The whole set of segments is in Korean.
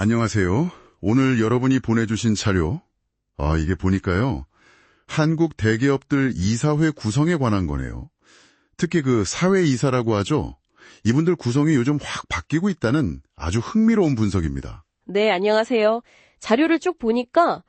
안녕하세요. 오늘 여러분이 보내주신 자료, 이게 보니까요. 한국 대기업들 이사회 구성에 관한 거네요. 특히 그 사회이사라고 하죠. 이분들 구성이 요즘 확 바뀌고 있다는 아주 흥미로운 분석입니다. 네, 안녕하세요. 자료를 쭉 보니까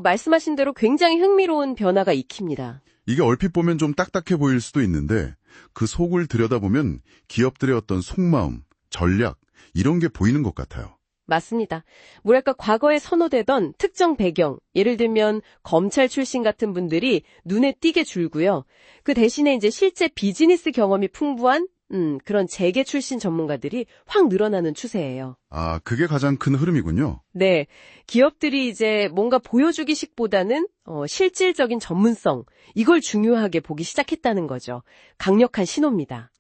말씀하신 대로 굉장히 흥미로운 변화가 익힙니다. 이게 얼핏 보면 좀 딱딱해 보일 수도 있는데 그 속을 들여다보면 기업들의 어떤 속마음, 전략 이런 게 보이는 것 같아요. 맞습니다. 뭐랄까 과거에 선호되던 특정 배경, 예를 들면 검찰 출신 같은 분들이 눈에 띄게 줄고요. 그 대신에 이제 실제 비즈니스 경험이 풍부한 그런 재계 출신 전문가들이 확 늘어나는 추세예요. 그게 가장 큰 흐름이군요. 네, 기업들이 이제 뭔가 보여주기식보다는 실질적인 전문성, 이걸 중요하게 보기 시작했다는 거죠. 강력한 신호입니다.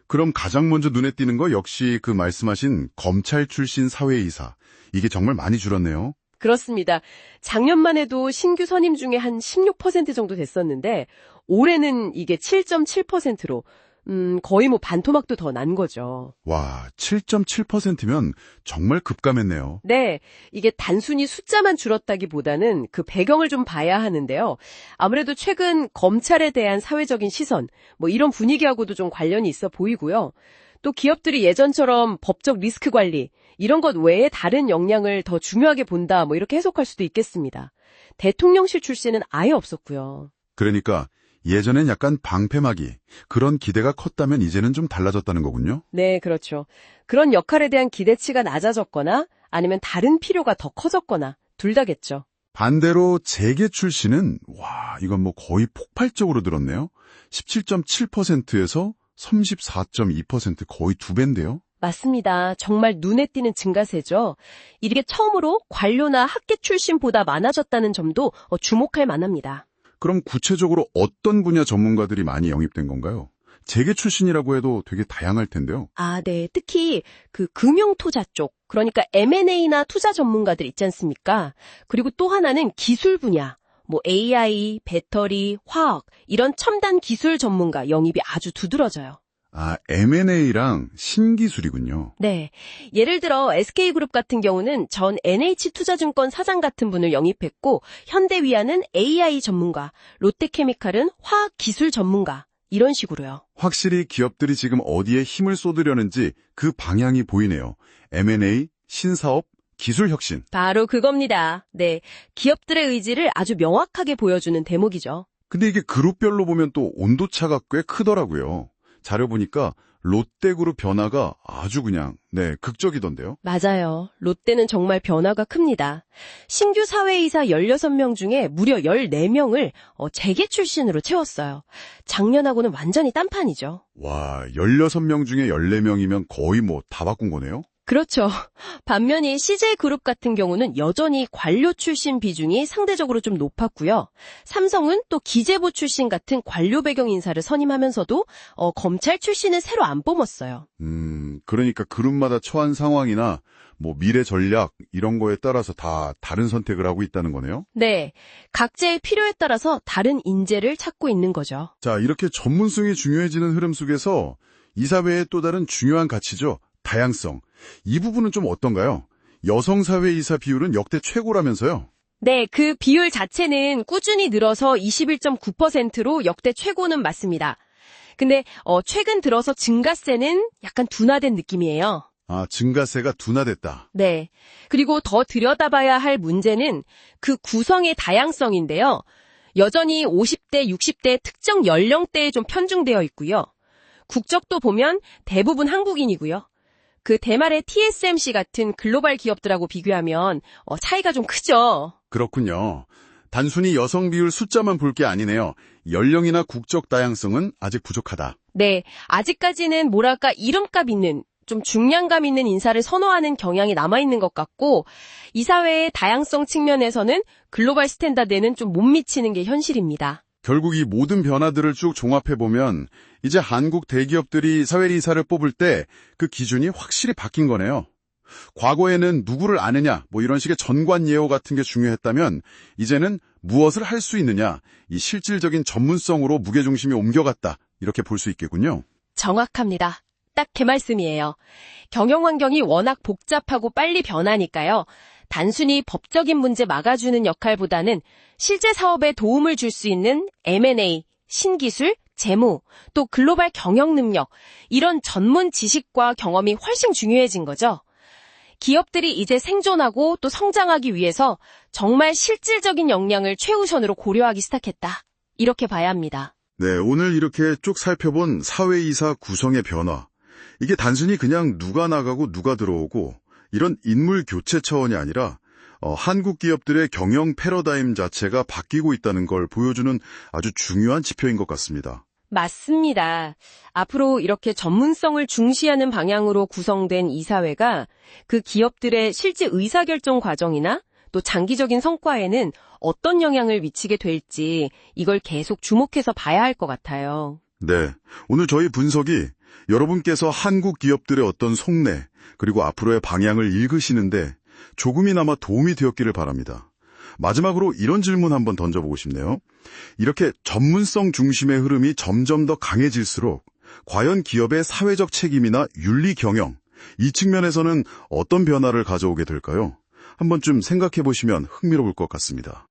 그럼 가장 먼저 눈에 띄는 거 역시 그 말씀하신 검찰 출신 사회이사. 이게 정말 많이 줄었네요. 그렇습니다. 작년만 해도 신규 선임 중에 한 16% 정도 됐었는데 올해는 이게 7.7%로 거의 반토막도 더 난 거죠. 와, 7.7%면 정말 급감했네요. 네, 이게 단순히 숫자만 줄었다기보다는 그 배경을 좀 봐야 하는데요. 아무래도 최근 검찰에 대한 사회적인 시선, 이런 분위기하고도 좀 관련이 있어 보이고요. 또 기업들이 예전처럼 법적 리스크 관리, 이런 것 외에 다른 역량을 더 중요하게 본다, 이렇게 해석할 수도 있겠습니다. 대통령실 출신은 아예 없었고요. 그러니까 예전엔 약간 방패막이, 그런 기대가 컸다면 이제는 좀 달라졌다는 거군요. 네, 그렇죠. 그런 역할에 대한 기대치가 낮아졌거나 아니면 다른 필요가 더 커졌거나 둘 다겠죠. 반대로 재계 출신은 이건 거의 폭발적으로 늘었네요. 17.7%에서 34.2% 거의 2배인데요. 맞습니다. 정말 눈에 띄는 증가세죠. 이게 처음으로 관료나 학계 출신보다 많아졌다는 점도 주목할 만합니다. 그럼 구체적으로 어떤 분야 전문가들이 많이 영입된 건가요? 재계 출신이라고 해도 되게 다양할 텐데요. 네. 특히 그 금융투자 쪽, 그러니까 M&A나 투자 전문가들 있지 않습니까? 그리고 또 하나는 기술 분야, AI, 배터리, 화학 이런 첨단 기술 전문가 영입이 아주 두드러져요. M&A랑 신기술이군요. 네. 예를 들어 SK그룹 같은 경우는 전 NH투자증권 사장 같은 분을 영입했고 현대위아는 AI 전문가, 롯데케미칼은 화학기술 전문가 이런 식으로요. 확실히 기업들이 지금 어디에 힘을 쏟으려는지 그 방향이 보이네요. M&A, 신사업, 기술혁신. 바로 그겁니다. 네. 기업들의 의지를 아주 명확하게 보여주는 대목이죠. 근데 이게 그룹별로 보면 또 온도차가 꽤 크더라고요. 자료 보니까 롯데그룹 변화가 아주 극적이던데요. 맞아요. 롯데는 정말 변화가 큽니다. 신규 사회이사 16명 중에 무려 14명을 재계 출신으로 채웠어요. 작년하고는 완전히 딴판이죠. 와, 16명 중에 14명이면 거의 다 바꾼 거네요? 그렇죠. 반면에 CJ그룹 같은 경우는 여전히 관료 출신 비중이 상대적으로 좀 높았고요. 삼성은 또 기재부 출신 같은 관료 배경 인사를 선임하면서도 검찰 출신은 새로 안 뽑았어요. 그러니까 그룹마다 처한 상황이나 미래 전략 이런 거에 따라서 다 다른 선택을 하고 있다는 거네요? 네. 각자의 필요에 따라서 다른 인재를 찾고 있는 거죠. 자, 이렇게 전문성이 중요해지는 흐름 속에서 이사회의 또 다른 중요한 가치죠. 다양성. 이 부분은 좀 어떤가요? 여성 사회이사 비율은 역대 최고라면서요? 네, 그 비율 자체는 꾸준히 늘어서 21.9%로 역대 최고는 맞습니다. 근데 최근 들어서 증가세는 약간 둔화된 느낌이에요. 증가세가 둔화됐다. 네. 그리고 더 들여다봐야 할 문제는 그 구성의 다양성인데요. 여전히 50대, 60대 특정 연령대에 좀 편중되어 있고요. 국적도 보면 대부분 한국인이고요. 그 대만의 TSMC 같은 글로벌 기업들하고 비교하면 차이가 좀 크죠. 그렇군요. 단순히 여성 비율 숫자만 볼 게 아니네요. 연령이나 국적 다양성은 아직 부족하다. 네, 아직까지는 이름값 있는, 좀 중량감 있는 인사를 선호하는 경향이 남아있는 것 같고 이사회의 다양성 측면에서는 글로벌 스탠다드에는 좀 못 미치는 게 현실입니다. 결국 이 모든 변화들을 쭉 종합해보면 이제 한국 대기업들이 사회이사를 뽑을 때 그 기준이 확실히 바뀐 거네요. 과거에는 누구를 아느냐 이런 식의 전관예우 같은 게 중요했다면 이제는 무엇을 할 수 있느냐 이 실질적인 전문성으로 무게중심이 옮겨갔다 이렇게 볼 수 있겠군요. 정확합니다. 딱 그 말씀이에요. 경영 환경이 워낙 복잡하고 빨리 변하니까요. 단순히 법적인 문제 막아주는 역할보다는 실제 사업에 도움을 줄 수 있는 M&A, 신기술, 재무, 또 글로벌 경영 능력, 이런 전문 지식과 경험이 훨씬 중요해진 거죠. 기업들이 이제 생존하고 또 성장하기 위해서 정말 실질적인 역량을 최우선으로 고려하기 시작했다. 이렇게 봐야 합니다. 네, 오늘 이렇게 쭉 살펴본 사회이사 구성의 변화. 이게 단순히 그냥 누가 나가고 누가 들어오고 이런 인물 교체 차원이 아니라 한국 기업들의 경영 패러다임 자체가 바뀌고 있다는 걸 보여주는 아주 중요한 지표인 것 같습니다. 맞습니다. 앞으로 이렇게 전문성을 중시하는 방향으로 구성된 이사회가 그 기업들의 실제 의사결정 과정이나 또 장기적인 성과에는 어떤 영향을 미치게 될지 이걸 계속 주목해서 봐야 할 것 같아요. 네, 오늘 저희 분석이 여러분께서 한국 기업들의 어떤 속내 그리고 앞으로의 방향을 읽으시는데 조금이나마 도움이 되었기를 바랍니다. 마지막으로 이런 질문 한번 던져보고 싶네요. 이렇게 전문성 중심의 흐름이 점점 더 강해질수록 과연 기업의 사회적 책임이나 윤리 경영, 이 측면에서는 어떤 변화를 가져오게 될까요? 한 번쯤 생각해 보시면 흥미로울 것 같습니다.